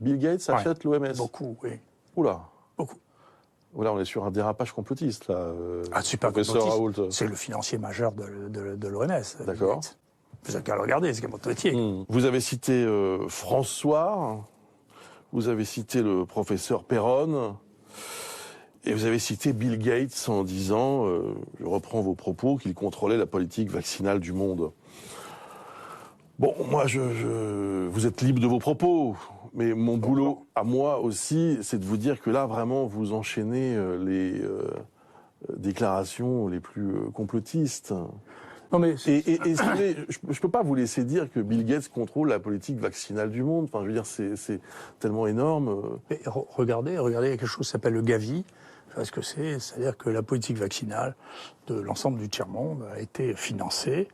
Bill Gates achète l'OMS. Beaucoup, oui. Oula. Beaucoup. Là, on est sur un dérapage complotiste, là. C'est pas professeur complotiste. Raoult. C'est le financier majeur de l'OMS. D'accord. Vous avez qu'à le regarder, c'est comme votre métier. Vous avez cité François, vous avez cité le professeur Perron, et vous avez cité Bill Gates en disant, je reprends vos propos, qu'il contrôlait la politique vaccinale du monde. Bon, moi, vous êtes libre de vos propos, mais mon boulot, à moi aussi, c'est de vous dire que là, vraiment, vous enchaînez les déclarations les plus complotistes. Non mais je peux pas vous laisser dire que Bill Gates contrôle la politique vaccinale du monde. Enfin, je veux dire, c'est tellement énorme. Mais regardez, il y a quelque chose qui s'appelle le Gavi. Ce que c'est-à-dire que la politique vaccinale de l'ensemble du tiers-monde a été financée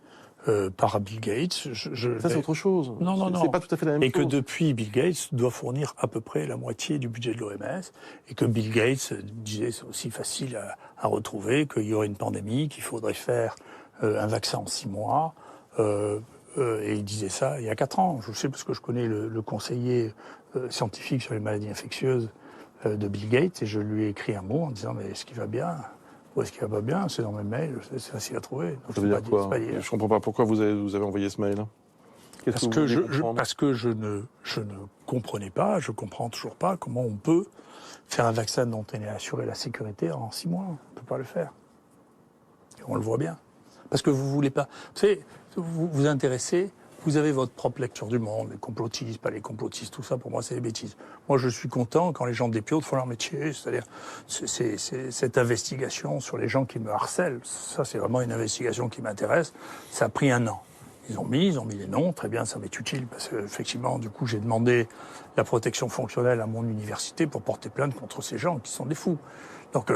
par Bill Gates. Ça, c'est autre chose. Non. C'est pas tout à fait la même chose. Et que depuis, Bill Gates doit fournir à peu près la moitié du budget de l'OMS. Et que Bill Gates disait, c'est aussi facile à retrouver, qu'il y aurait une pandémie, qu'il faudrait faire un vaccin en 6 mois. Et il disait ça il y a 4 ans. Je sais parce que je connais le conseiller scientifique sur les maladies infectieuses de Bill Gates. Et je lui ai écrit un mot en disant, mais est-ce qu'il va bien ? Ou est-ce qu'il va pas bien? C'est dans mes mails, c'est facile à trouver. Donc ça veut dire quoi? Je comprends pas. Pourquoi vous avez envoyé ce mail? Parce que je ne comprenais pas, je comprends toujours pas comment on peut faire un vaccin dont on est assuré la sécurité en 6 mois. On peut pas le faire. Et on le voit bien. Parce que vous voulez pas... Vous savez, vous vous intéressez... Vous avez votre propre lecture du monde, les complotistes, pas les complotistes, tout ça, pour moi, c'est des bêtises. Moi, je suis content quand les gens d'Épiote font leur métier, c'est-à-dire c'est cette investigation sur les gens qui me harcèlent. Ça, c'est vraiment une investigation qui m'intéresse. Ça a pris 1 an. Ils ont mis les noms, très bien, ça m'est utile, parce que effectivement, du coup, j'ai demandé la protection fonctionnelle à mon université pour porter plainte contre ces gens qui sont des fous. Donc,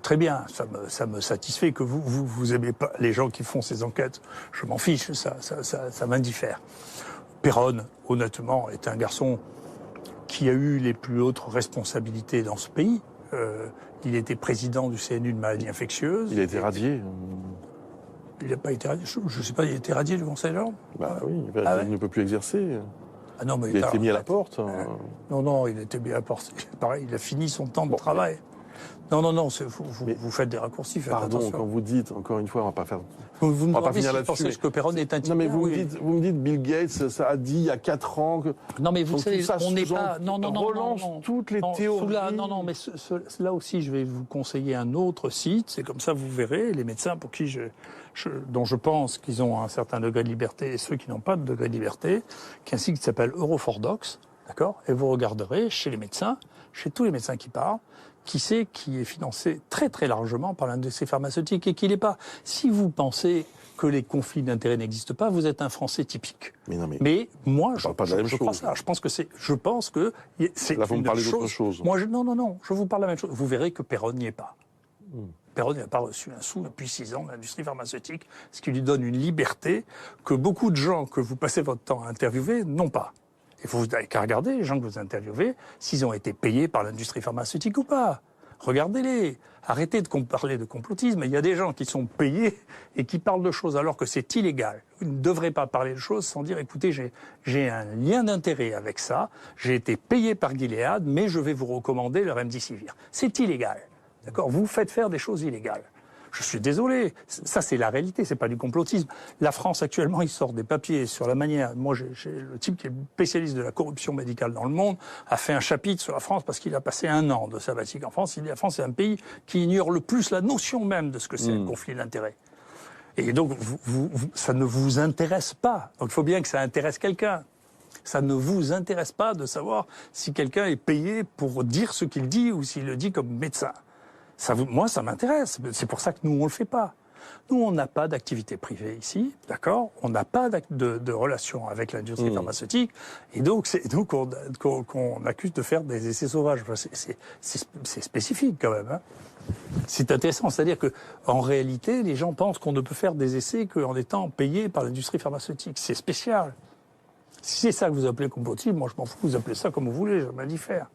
très bien, ça me satisfait que vous aimez pas les gens qui font ces enquêtes. Je m'en fiche, ça m'indiffère. Perron, honnêtement, est un garçon qui a eu les plus hautes responsabilités dans ce pays. Il était président du CNU de maladies infectieuses. Il a été radié. Il n'a pas été radié. Je ne sais pas, il a été radié du Conseil de l'Ordre. Bah oui, il ne peut plus exercer. Ah non, mais il a été mis à la porte. Non, il a été mis à la porte. Pareil, il a fini son temps de travail. Non, vous faites des raccourcis. Pardon, attention. quand vous dites, encore une fois, on va pas faire... Vous me on va pas finir là-dessus. là-dessus. Que Perron est un type. Non, mais vous me dites Bill Gates, ça a dit il y a 4 ans que... Non, mais vous savez, on n'est pas... relance toutes les théories. Mais là aussi, je vais vous conseiller un autre site. C'est comme ça, vous verrez, les médecins pour qui dont je pense qu'ils ont un certain degré de liberté et ceux qui n'ont pas de degré de liberté, qui est un site qui s'appelle Eurofordox, d'accord ? Et vous regarderez chez les médecins, chez tous les médecins qui parlent, qui est financé très très largement par l'industrie pharmaceutique et qui l'est pas. Si vous pensez que les conflits d'intérêts n'existent pas, vous êtes un Français typique. Mais moi, je crois ça. Je pense que c'est là, vous me parlez d'autre chose. Moi, non, je vous parle de la même chose. Vous verrez que Perron n'y est pas. Perron n'a pas reçu un sou depuis 6 ans de l'industrie pharmaceutique, ce qui lui donne une liberté que beaucoup de gens que vous passez votre temps à interviewer n'ont pas. Et vous n'avez qu'à regarder les gens que vous interviewez, s'ils ont été payés par l'industrie pharmaceutique ou pas. Regardez-les. Arrêtez de parler de complotisme. Il y a des gens qui sont payés et qui parlent de choses alors que c'est illégal. Vous ne devrez pas parler de choses sans dire, écoutez, j'ai un lien d'intérêt avec ça, j'ai été payé par Gilead, mais je vais vous recommander le Remdesivir. C'est illégal. D'accord ? Vous faites faire des choses illégales. Je suis désolé, ça c'est la réalité, c'est pas du complotisme. La France actuellement, il sort des papiers sur la manière. Moi, j'ai le type qui est spécialiste de la corruption médicale dans le monde a fait un chapitre sur la France parce qu'il a passé 1 an de sabbatique en France. Il dit la France est un pays qui ignore le plus la notion même de ce que c'est un conflit d'intérêts. Et donc, ça ne vous intéresse pas. Donc, il faut bien que ça intéresse quelqu'un. Ça ne vous intéresse pas de savoir si quelqu'un est payé pour dire ce qu'il dit ou s'il le dit comme médecin. Moi, ça m'intéresse. C'est pour ça que nous, on le fait pas. Nous, on n'a pas d'activité privée ici, d'accord ? On n'a pas de relation avec l'industrie pharmaceutique. Et donc, qu'on accuse de faire des essais sauvages. Enfin, c'est spécifique, quand même. Hein. C'est intéressant. C'est-à-dire que, en réalité, les gens pensent qu'on ne peut faire des essais qu'en étant payé par l'industrie pharmaceutique. C'est spécial. Si c'est ça que vous appelez complotisme, moi, je m'en fous. Vous appelez ça comme vous voulez. Je m'en dis faire.